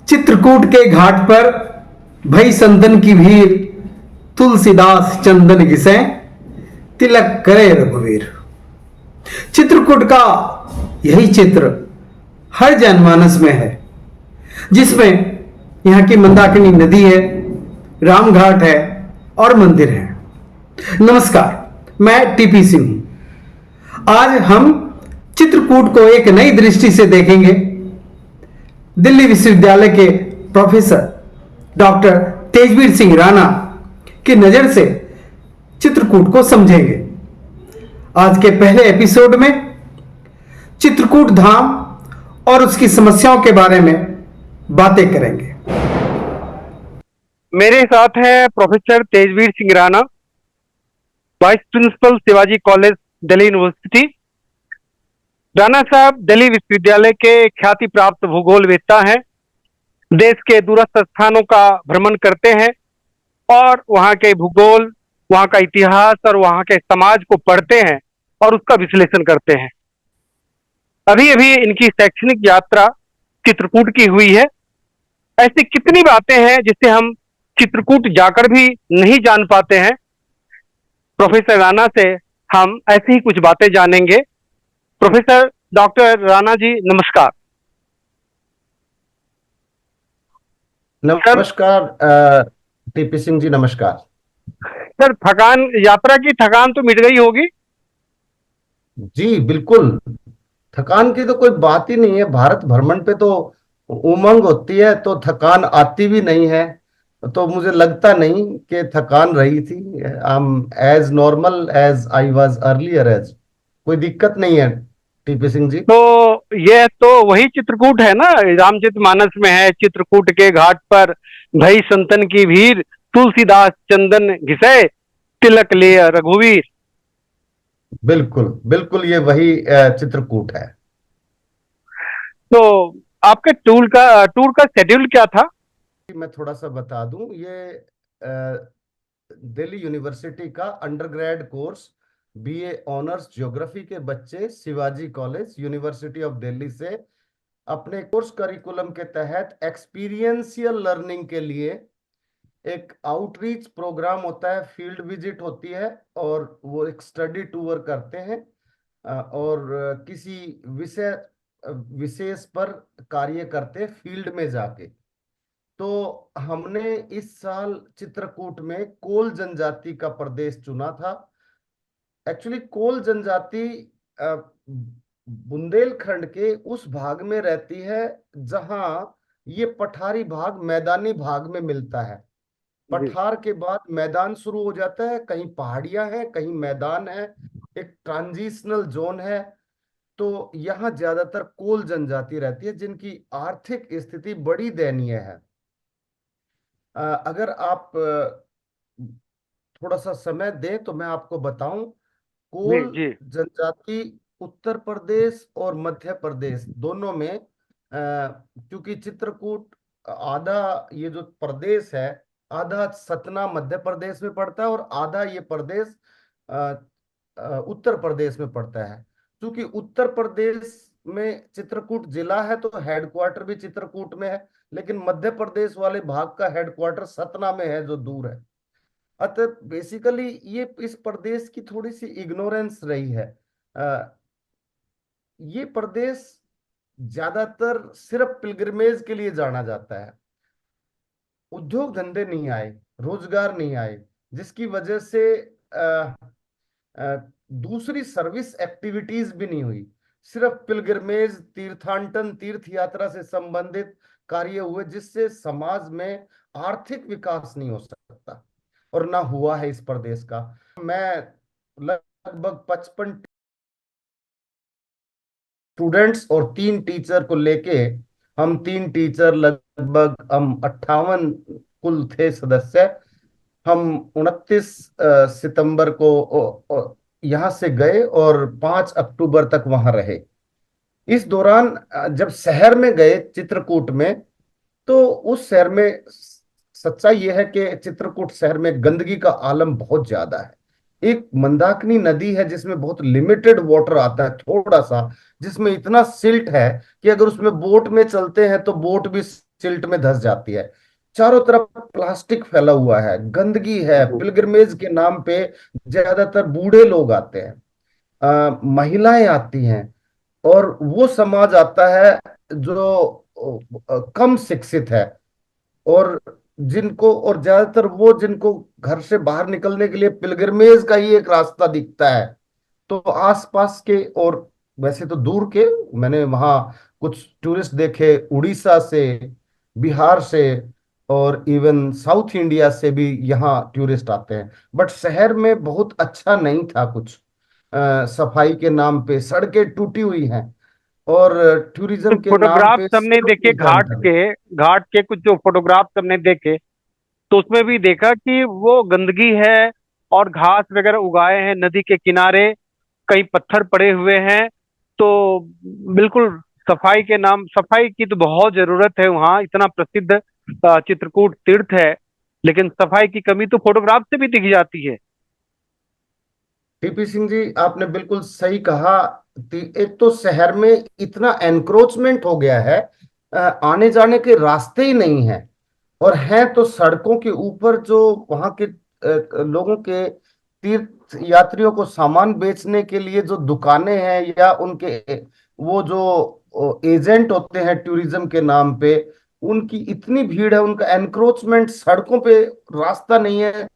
चित्रकूट के घाट पर भई संतन की भीड़, तुलसीदास चंदन घिसे, तिलक करे रघुवीर। चित्रकूट का यही चित्र हर जनमानस में है, जिसमें यहाँ की मंदाकिनी नदी है, रामघाट है और मंदिर है। नमस्कार, मैं टीपी सिंह हूं। आज हम चित्रकूट को एक नई दृष्टि से देखेंगे। दिल्ली विश्वविद्यालय के प्रोफेसर डॉक्टर तेजवीर सिंह राणा की नजर से चित्रकूट को समझेंगे। आज के पहले एपिसोड में चित्रकूट धाम और उसकी समस्याओं के बारे में बातें करेंगे। मेरे साथ है professor Tejveer Singh Rana, vice principal Shivaji college Delhi university. Rana साहब दिल्ली विश्वविद्यालय के ख्याति प्राप्त भूगोलवेत्ता हैं। देश के दूरस्थ स्थानों का भ्रमण करते हैं और वहाँ के भूगोल, वहाँ का इतिहास और वहाँ के समाज को पढ़ते हैं और उसका विश्लेषण करते हैं। अभी अभी इनकी शैक्षणिक यात्रा चित्रकूट की हुई है। ऐसी कितनी बातें हैं जिसे हम चित्रकूट जाकर भी नहीं जान पाते हैं। प्रोफेसर राणा से हम ऐसी ही कुछ बातें जानेंगे। प्रोफेसर डॉक्टर राणा जी, नमस्कार। नमस्कार टीपी सिंह जी, नमस्कार। सर, यात्रा की थकान तो मिट गई होगी? जी बिल्कुल, थकान की तो कोई बात ही नहीं है। भारत भ्रमण पे तो उमंग होती है तो थकान आती भी नहीं है। तो मुझे लगता नहीं कि थकान रही थी। I am as normal as I was earlier. As कोई दिक्कत नहीं है टीपी सिंह जी। तो यह तो वही चित्रकूट है ना, रामचरितमानस में है, चित्रकूट के घाट पर भई संतन की भीड़, तुलसीदास चंदन घिसे, तिलक ले रघुवीर। बिल्कुल बिल्कुल, ये वही चित्रकूट है। तो आपके टूर का शेड्यूल क्या था? मैं थोड़ा सा बता दूं, ये दिल्ली यूनिवर्सिटी का undergrad course BA honours geography के बच्चे Shivaji college university of Delhi से अपने कोर्स करिकुलम के तहत एक्सपीरियंशियल लर्निंग के लिए एक आउटरीच प्रोग्राम होता है, फील्ड विजिट होती है और वो एक स्टडी टूर करते हैं और किसी विषय विशेष पर कार्य करते हैं फील्ड में जाके। तो हमने इस साल चित्रकूट में कोल जनजाति का प्रदेश चुना था। एक्चुअली कोल जनजाति बुंदेलखंड के उस भाग में रहती है जहां ये पठारी भाग मैदानी भाग में मिलता है। पठार के बाद मैदान शुरू हो जाता है, कहीं पहाड़ियां हैं, कहीं मैदान है, एक ट्रांजिशनल जोन है। तो यहाँ ज्यादातर कोल जनजाति रहती है जिनकी आर्थिक स्थिति बड़ी दयनीय है। अगर आप थोड़ा सा समय दें तो मैं आपको बताऊं, जी कोल जी। जनजाति उत्तर प्रदेश और मध्य प्रदेश दोनों में, क्योंकि चित्रकूट आधा ये जो प्रदेश है, आधा सतना मध्य प्रदेश में पड़ता है और आधा ये प्रदेश उत्तर प्रदेश में पड़ता है। क्योंकि उत्तर प्रदेश में चित्रकूट जिला है तो हेडक्वार्टर भी चित्रकूट में है, लेकिन मध्य प्रदेश वाले भाग का हेडक्वार्टर सतना में है जो दूर है। अतः बेसिकली ये इस प्रदेश की थोड़ी सी इग्नोरेंस रही है। ये प्रदेश ज्यादातर सिर्फ पिलग्रिमेज के लिए जाना जाता है। उद्योग धंधे नहीं आए, रोजगार नहीं आए, जिसकी वजह से दूसरी सर्विस एक्टिविटीज भी नहीं हुई। सिर्फ पिलग्रिमेज, तीर्थाटन, तीर्थ यात्रा से संबंधित कार्य हुए, जिससे समाज में आर्थिक विकास नहीं हो सकता और ना हुआ है इस प्रदेश का। मैं लगभग 55 स्टूडेंट्स और 3 टीचर को लेके, हम 3 टीचर लगभग हम 58 कुल थे सदस्य। हम 29 सितंबर को यहाँ से गए और 5 अक्टूबर तक वहां रहे। इस दौरान जब शहर में गए चित्रकूट में, तो उस शहर में सच्चाई यह है कि चित्रकूट शहर में गंदगी का आलम बहुत ज्यादा है। एक मंदाकिनी नदी है जिसमें बहुत लिमिटेड वाटर आता है, थोड़ा सा, जिसमें इतना सिल्ट है कि अगर उसमें बोट में चलते हैं तो बोट भी सिल्ट में धंस जाती है। चारों तरफ प्लास्टिक फैला हुआ है, गंदगी है, पिलग्रिमेज के नाम पे ज्यादातर बूढ़े लोग आते हैं, महिलाएं आती हैं, और वो समाज आता है जो कम शिक्षित है, और जिनको, और ज्यादातर वो जिनको घर से बाहर निकलने के लिए पिलग्रिमेज का ही एक रास्ता दिखता है। तो आसपास के, और वैसे तो दूर के, मैंने वहाँ कुछ टूरिस्ट देखे उड़ीसा से, बिहार से, और इवन साउथ इंडिया से भी यहाँ टूरिस्ट आते हैं। बट शहर में बहुत अच्छा नहीं था कुछ, सफाई के नाम पे सड़कें टूटी हुई हैं, और तो टूरिज्म के नाम फोटोग्राफ्स पे हमने सिर्फ देखे घाट जानकारी। के, घाट के कुछ जो फोटोग्राफ्स हमने देखे, तो उसमें भी देखा कि वो गंदगी है और घास वगैरह उगाए हैं नदी के किनारे, कई पत्थर पड़े हुए हैं। तो बिल्कुल सफाई के नाम, सफाई की तो बहुत जरूरत है, वहाँ इतना प्रसिद्ध चित्रकूट तीर्थ है, लेकिन सफाई की कमी तो फोटोग्राफ से भी दिख जाती है। टीपी सिंह जी, आपने बिल्कुल सही कहा। एक तो शहर में इतना एनक्रोचमेंट हो गया है, आने जाने के रास्ते ही नहीं है, और हैं तो सड़कों के ऊपर जो वहां के लोगों के, तीर्थ यात्रियों को सामान बेचने के लिए जो दुकानें हैं, या उनके वो जो एजेंट होते हैं टूरिज्म के नाम पे, उनकी इतनी भीड़ है, उनका एनक्रोचमेंट, सड़कों पे रास्ता नहीं है।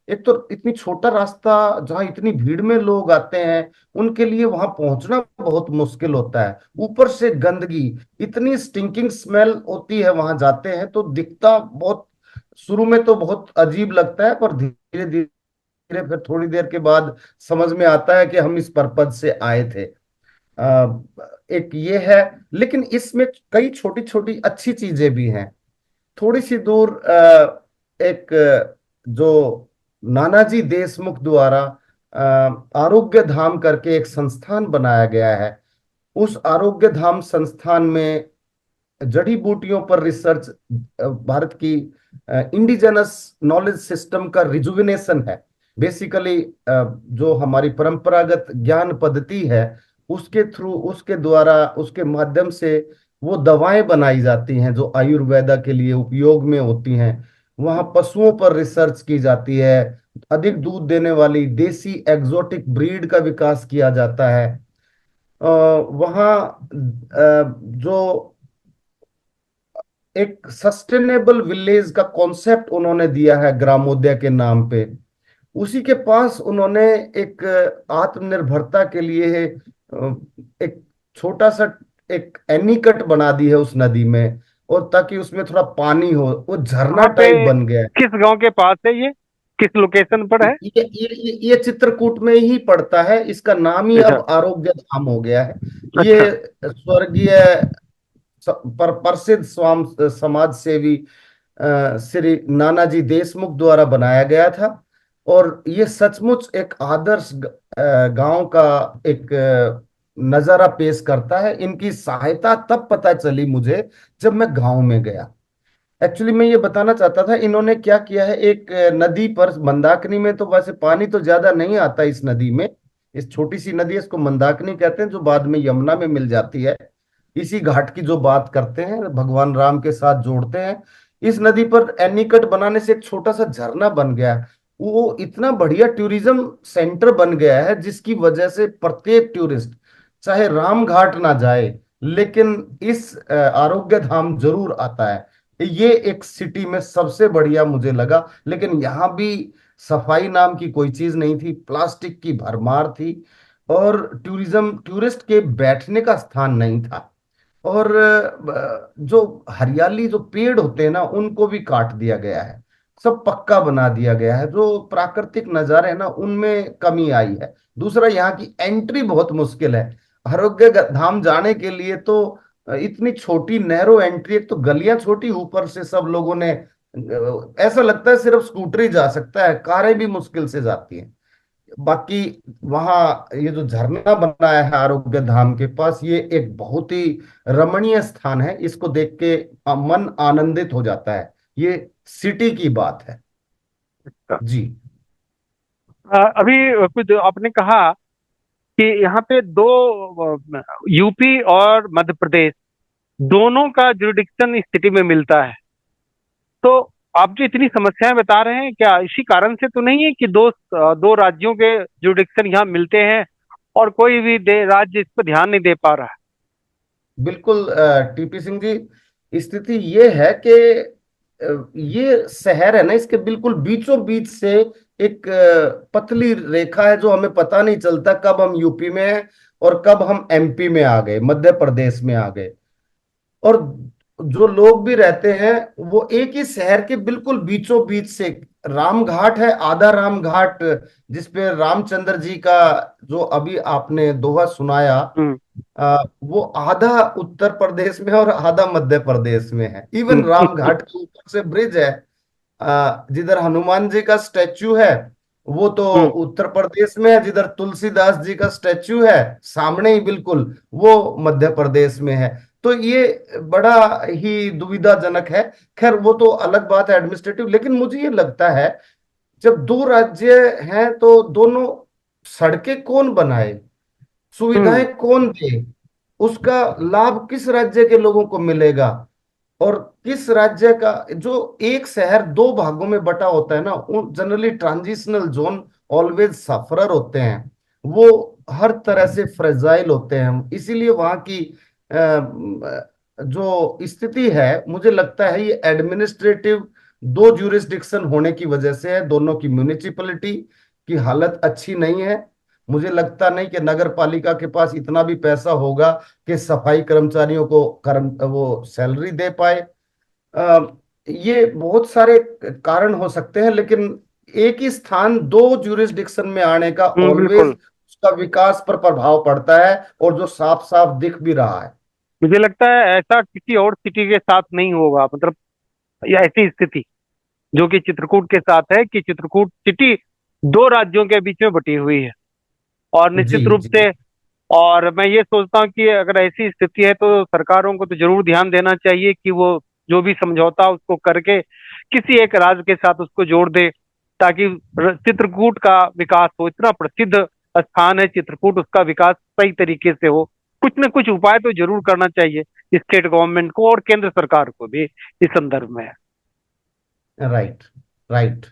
एक तो इतनी छोटा रास्ता, जहाँ इतनी भीड़ में लोग आते हैं, उनके लिए वहां पहुंचना बहुत मुश्किल होता है। ऊपर से गंदगी, इतनी स्टिंकिंग स्मेल होती है, वहां जाते हैं तो दिखता बहुत, शुरू में तो बहुत अजीब लगता है, पर धीरे धीरे फिर थोड़ी देर के बाद समझ में आता है कि हम इस पर्पज से आए थे। एक ये है, लेकिन इसमें कई छोटी छोटी अच्छी चीजें भी हैं। थोड़ी सी दूर एक जो नानाजी देशमुख द्वारा आरोग्य धाम करके एक संस्थान बनाया गया है, उस आरोग्य धाम संस्थान में जड़ी बूटियों पर रिसर्च, भारत की इंडिजिनस नॉलेज सिस्टम का रिजुविनेशन है। बेसिकली जो हमारी परंपरागत ज्ञान पद्धति है, उसके थ्रू, उसके द्वारा, उसके माध्यम से वो दवाएं बनाई जाती हैं जो आयुर्वेदा के लिए उपयोग में होती हैं। वहाँ पशुओं पर रिसर्च की जाती है, अधिक दूध देने वाली देसी एग्जोटिक ब्रीड का विकास किया जाता है। वहाँ जो एक सस्टेनेबल विलेज का कॉन्सेप्ट उन्होंने दिया है ग्रामोदय के नाम पे, उसी के पास उन्होंने एक आत्मनिर्भरता के लिए एक छोटा सा एक एनीकट बना दी है उस नदी में, और ताकि उसमें थोड़ा पानी हो, वो झरना कहाँ पे, टाइप बन गया है। किस गांव के पास है ये, किस लोकेशन पर है? ये चित्रकूट में ही पड़ता है, इसका नाम ही अच्छा। अब आरोग्य धाम हो गया है। ये अच्छा। स्वर्गीय प्रसिद्ध स्वाम समाज सेवी श्री नानाजी देशमुख द्वारा बनाया गया था, और ये सचमुच एक आदर्श गांव का एक नजारा पेश करता है। इनकी सहायता तब पता चली मुझे जब मैं गांव में गया। एक्चुअली मैं ये बताना चाहता था, इन्होंने क्या किया है, एक नदी पर, मंदाकिनी में तो वैसे पानी तो ज्यादा नहीं आता इस नदी में, इस छोटी सी नदी है, इसको मंदाकिनी कहते हैं, जो बाद में यमुना में मिल जाती है। इसी घाट की जो बात करते हैं, भगवान राम के साथ जोड़ते हैं। इस नदी पर एनीकट बनाने से एक छोटा सा झरना बन गया है। वो इतना बढ़िया टूरिज्म सेंटर बन गया है, जिसकी वजह से प्रत्येक टूरिस्ट, चाहे राम घाट ना जाए, लेकिन इस आरोग्य धाम जरूर आता है। ये एक सिटी में सबसे बढ़िया मुझे लगा। लेकिन यहाँ भी सफाई नाम की कोई चीज नहीं थी, प्लास्टिक की भरमार थी, और टूरिस्ट के बैठने का स्थान नहीं था, और जो हरियाली, जो पेड़ होते हैं ना, उनको भी काट दिया गया है, सब पक्का बना दिया गया है। जो प्राकृतिक नजारे हैं ना, उनमें कमी आई है। दूसरा, यहाँ की एंट्री बहुत मुश्किल है। आरोग्य धाम जाने के लिए तो इतनी छोटी नैरो एंट्री, एक तो गलियां छोटी, ऊपर से सब लोगों ने ऐसा लगता है सिर्फ स्कूटर ही जा सकता है, कारें भी मुश्किल से जाती हैं। बाकी वहां ये जो झरना बनाया है आरोग्य धाम के पास, ये एक बहुत ही रमणीय स्थान है। इसको देख के मन आनंदित हो जाता है। ये सिटी की बात है जी। अभी कुछ आपने कहा कि यहाँ पे दो, यूपी और मध्य प्रदेश, दोनों का जुरिडिक्शन इस सिटी में मिलता है। तो आप जो इतनी समस्याएं बता रहे हैं, क्या इसी कारण से तो नहीं है कि दो राज्यों के जुरिडिक्शन यहाँ मिलते हैं और कोई भी राज्य इस पर ध्यान नहीं दे पा रहा है? बिल्कुल टीपी सिंह जी, स्थिति ये है कि ये शहर है ना, इसके बिल्कुल बीचों बीच से एक पतली रेखा है, जो हमें पता नहीं चलता कब हम यूपी में हैं और कब हम एमपी में आ गए, मध्य प्रदेश में आ गए। और जो लोग भी रहते हैं वो एक ही शहर के बिल्कुल बीचों बीच से, राम घाट है, आधा राम घाट, जिसपे रामचंद्र जी का जो अभी आपने दोहा सुनाया, हम्म। वो आधा उत्तर प्रदेश में और आधा मध्य प्रदेश में है। इवन राम घाट के ऊपर से ब्रिज है, जिधर हनुमान जी का स्टैच्यू है वो तो हम्म। उत्तर प्रदेश में है, जिधर तुलसीदास जी का स्टैच्यू है सामने ही बिल्कुल, वो मध्य प्रदेश में है। तो ये बड़ा ही दुविधाजनक है। खैर वो तो अलग बात है एडमिनिस्ट्रेटिव, लेकिन मुझे ये लगता है जब दो राज्य हैं तो दोनों सड़कें कौन बनाए, हम्म। सुविधाएं कौन दे, उसका लाभ किस राज्य के लोगों को मिलेगा, और किस राज्य का, जो एक शहर दो भागों में बटा होता है ना, उन generally transitional zone always sufferer होते हैं, वो हर तरह से फ्रेजाइल होते हैं। इसीलिए वहां की जो स्थिति है, मुझे लगता है ये एडमिनिस्ट्रेटिव दो ज्यूरिस्डिक्शन होने की वजह से है। दोनों की म्युनिसिपैलिटी की हालत अच्छी नहीं है। मुझे लगता नहीं कि नगर पालिका के पास इतना भी पैसा होगा कि सफाई कर्मचारियों को वो सैलरी दे पाए। अ, ये बहुत सारे कारण हो सकते हैं, लेकिन एक ही स्थान दो ज्यूरिस्डिक्शन में आने का ऑलवेज बिल्कुल। उसका विकास पर प्रभाव पड़ता है, और जो साफ साफ दिख भी रहा है। मुझे लगता है ऐसा किसी और सिटी के साथ नहीं होगा, मतलब ये ऐसी स्थिति जो कि चित्रकूट के साथ है, कि चित्रकूट सिटी दो राज्यों के बीच में बटी हुई है। और जी निश्चित रूप जी। से, और मैं ये सोचता हूँ कि अगर ऐसी स्थिति है तो सरकारों को तो जरूर ध्यान देना चाहिए कि वो जो भी समझौता उसको करके किसी एक राज्य के साथ उसको जोड़ दे, ताकि चित्रकूट का विकास हो। इतना प्रसिद्ध स्थान है चित्रकूट, उसका विकास सही तरीके से हो। कुछ न कुछ उपाय तो जरूर करना चाहिए स्टेट गवर्नमेंट को और केंद्र सरकार को भी इस संदर्भ में। Right right.